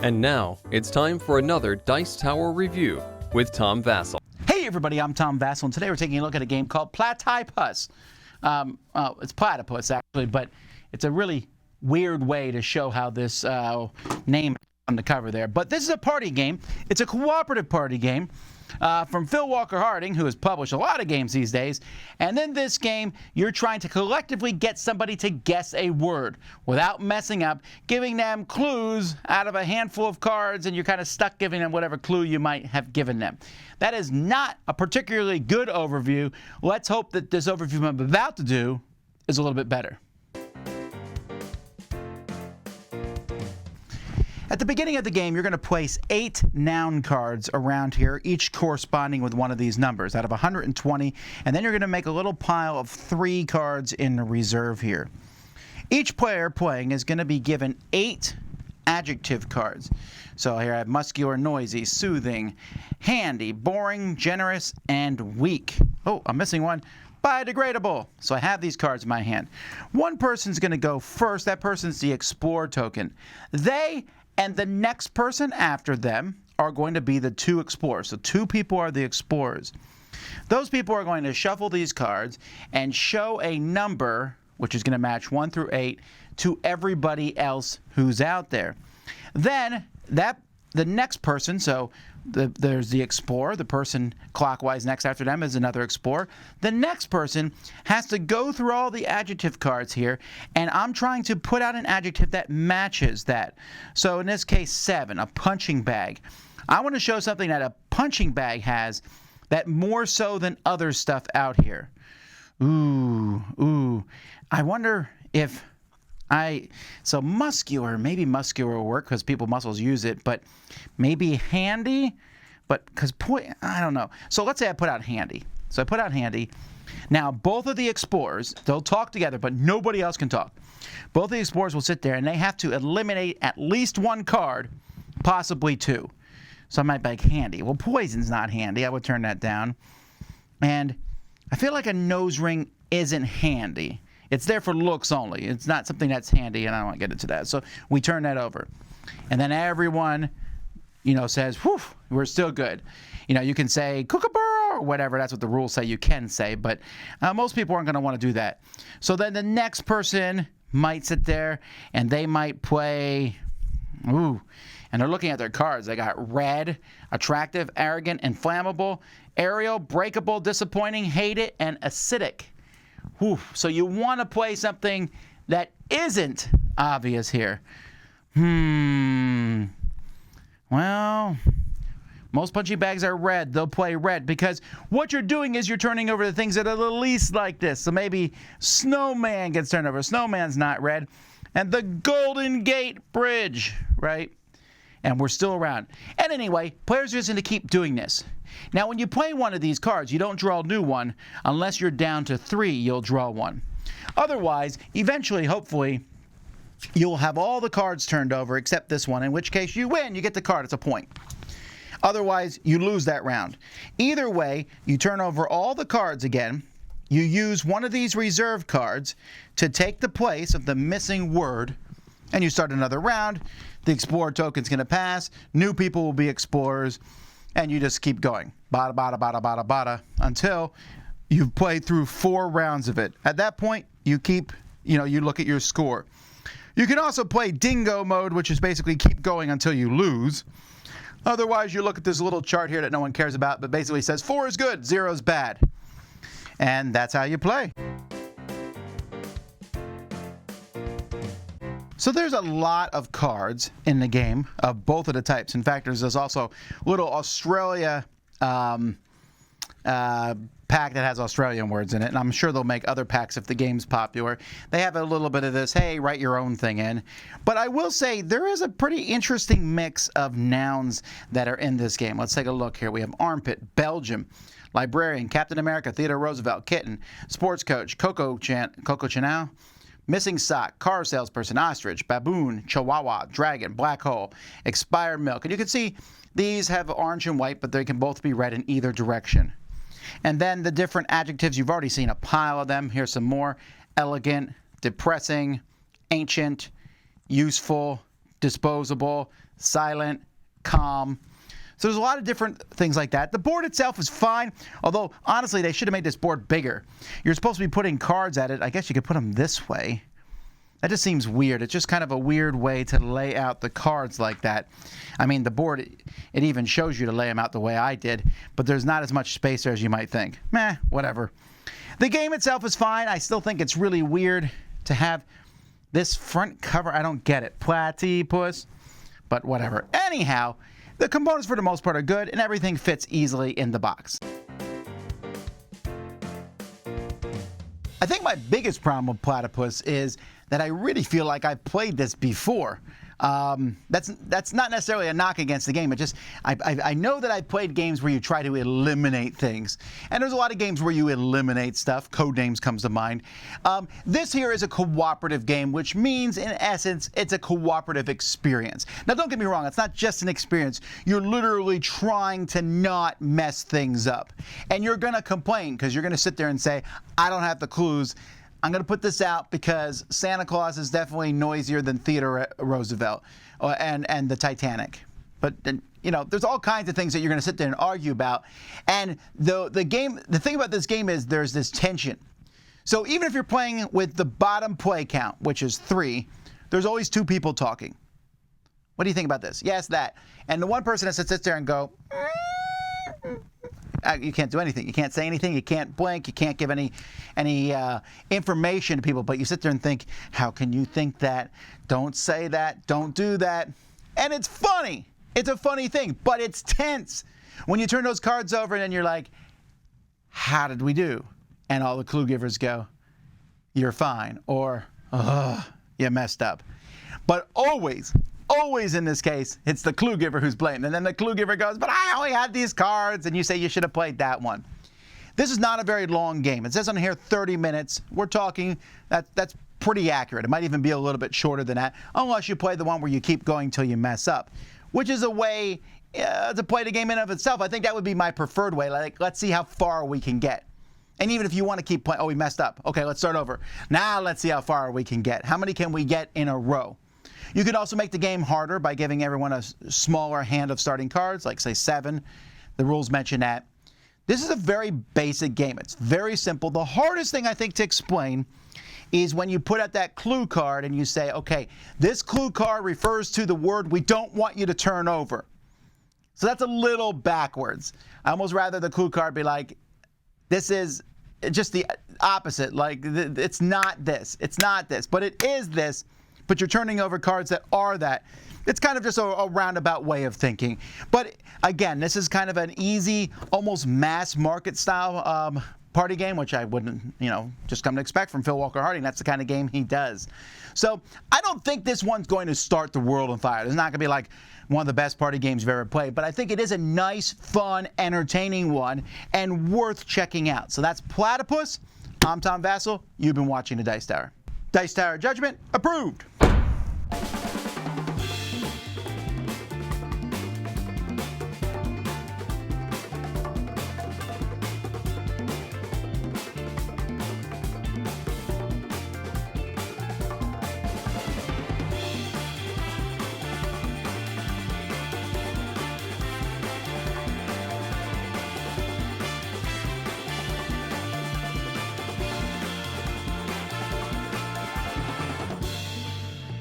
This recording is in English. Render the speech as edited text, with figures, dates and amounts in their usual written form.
And now, it's time for another Dice Tower review with Tom Vasel. Hey everybody, I'm Tom Vasel, and today we're taking a look at a game called Platypus. It's Platypus, actually, but it's a really weird way to show how this name on the cover there. But this is a party game. It's a cooperative party game from Phil Walker Harding, who has published a lot of games these days. And in this game, you're trying to collectively get somebody to guess a word without messing up, giving them clues out of a handful of cards, and you're kind of stuck giving them whatever clue you might have given them. That is not a particularly good overview. Let's hope that this overview I'm about to do is a little bit better. At the beginning of the game, you're going to place 8 noun cards around here, each corresponding with one of these numbers out of 120, and then you're going to make a little pile of 3 cards in the reserve here. Each player playing is going to be given 8 adjective cards. So here I have muscular, noisy, soothing, handy, boring, generous, and weak. Oh, I'm missing one. Biodegradable. So I have these cards in my hand. One person's going to go first. That person's the Explorer token. They and the next person after them are going to be the 2 explorers. So 2 people are the explorers. Those people are going to shuffle these cards and show a number, which is going to match 1 through 8, to everybody else who's out there. Then the next person, so there's the explorer, the person clockwise next after them is another explorer. The next person has to go through all the adjective cards here, and I'm trying to put out an adjective that matches that. So in this case, 7, a punching bag. I want to show something that a punching bag has that more so than other stuff out here. Ooh. I wonder if so muscular, maybe muscular will work because muscles use it, but maybe handy, but because I don't know. So let's say I put out handy. So I put out handy. Now both of the explorers, they'll talk together, but nobody else can talk. Both the explorers will sit there and they have to eliminate at least 1 card, possibly 2. So I might be like handy. Well, poison's not handy. I would turn that down. And I feel like a nose ring isn't handy. It's there for looks only. It's not something that's handy, and I don't want to get into that. So we turn that over. And then everyone, says, whew, we're still good. You can say kookaburra or whatever. That's what the rules say you can say, but most people aren't going to want to do that. So then the next person might sit there, and they might play, and they're looking at their cards. They got red, attractive, arrogant, inflammable, aerial, breakable, disappointing, hate it, and acidic. So you want to play something that isn't obvious here. Well, most punching bags are red. They'll play red because what you're doing is you're turning over the things that are the least like this. So maybe Snowman gets turned over. Snowman's not red. And the Golden Gate Bridge, right? And we're still around. And anyway, players are just going to keep doing this. Now, when you play one of these cards, you don't draw a new one. Unless you're down to 3, you'll draw one. Otherwise, eventually, hopefully, you'll have all the cards turned over except this one, in which case you win. You get the card. It's a point. Otherwise, you lose that round. Either way, you turn over all the cards again. You use one of these reserve cards to take the place of the missing word, and you start another round. The Explorer token's going to pass. New people will be explorers. And you just keep going, bada, bada, bada, bada, bada, until you've played through 4 rounds of it. At that point, you keep, you look at your score. You can also play dingo mode, which is basically keep going until you lose. Otherwise, you look at this little chart here that no one cares about, but basically says 4 is good, 0 is bad. And that's how you play. So there's a lot of cards in the game of both of the types. In fact, there's also a little Australia pack that has Australian words in it, and I'm sure they'll make other packs if the game's popular. They have a little bit of this, hey, write your own thing in. But I will say there is a pretty interesting mix of nouns that are in this game. Let's take a look here. We have armpit, Belgium, librarian, Captain America, Theodore Roosevelt, kitten, sports coach, Coco Chanel, missing sock, car salesperson, ostrich, baboon, chihuahua, dragon, black hole, expired milk. And you can see these have orange and white, but they can both be read in either direction. And then the different adjectives, you've already seen a pile of them. Here's some more. Elegant, depressing, ancient, useful, disposable, silent, calm. So there's a lot of different things like that. The board itself is fine, although honestly they should have made this board bigger. You're supposed to be putting cards at it. I guess you could put them this way. That just seems weird. It's just kind of a weird way to lay out the cards like that. I mean, the board, it even shows you to lay them out the way I did, but there's not as much space there as you might think. Meh, whatever. The game itself is fine. I still think it's really weird to have this front cover. I don't get it. Platypus, but whatever. Anyhow, the components for the most part are good, and everything fits easily in the box. I think my biggest problem with Platypus is that I really feel like I've played this before. That's not necessarily a knock against the game. It just I know that I've played games where you try to eliminate things, and there's a lot of games where you eliminate stuff. Codenames comes to mind. This here is a cooperative game, which means in essence it's a cooperative experience. Now don't get me wrong, it's not just an experience. You're literally trying to not mess things up, and you're gonna complain because you're gonna sit there and say, I don't have the clues. I'm going to put this out because Santa Claus is definitely noisier than Theodore Roosevelt and the Titanic. But, you know, there's all kinds of things that you're going to sit there and argue about. And the thing about this game is there's this tension. So even if you're playing with the bottom play count, which is 3, there's always 2 people talking. What do you think about this? Yes, that. And the one person has to sit there and go, you can't do anything. You can't say anything. You can't blink. You can't give any information to people. But you sit there and think, how can you think that? Don't say that. Don't do that. And it's funny. It's a funny thing, but it's tense. When you turn those cards over and you're like, how did we do? And all the clue givers go, you're fine. Or, you messed up. But always in this case, it's the clue giver who's blamed. And then the clue giver goes, but I only had these cards, and you say you should have played that one. This is not a very long game. It says on here 30 minutes. We're talking, that's pretty accurate. It might even be a little bit shorter than that, unless you play the one where you keep going till you mess up, which is a way to play the game in and of itself. I think that would be my preferred way. Like, let's see how far we can get. And even if you want to keep playing, we messed up. Okay, let's start over. Now let's see how far we can get. How many can we get in a row? You could also make the game harder by giving everyone a smaller hand of starting cards, like say 7. The rules mention that. This is a very basic game. It's very simple. The hardest thing I think to explain is when you put out that clue card and you say, okay, this clue card refers to the word we don't want you to turn over. So that's a little backwards. I almost rather the clue card be like, this is just the opposite. Like, it's not this. It's not this. But it is this. But you're turning over cards that are that. It's kind of just a roundabout way of thinking. But again, this is kind of an easy, almost mass market style party game, which I wouldn't, just come to expect from Phil Walker Harding. That's the kind of game he does. So I don't think this one's going to start the world on fire. It's not going to be like one of the best party games you've ever played, but I think it is a nice, fun, entertaining one and worth checking out. So that's Platypus. I'm Tom Vasel. You've been watching the Dice Tower. Dice Tower judgment approved.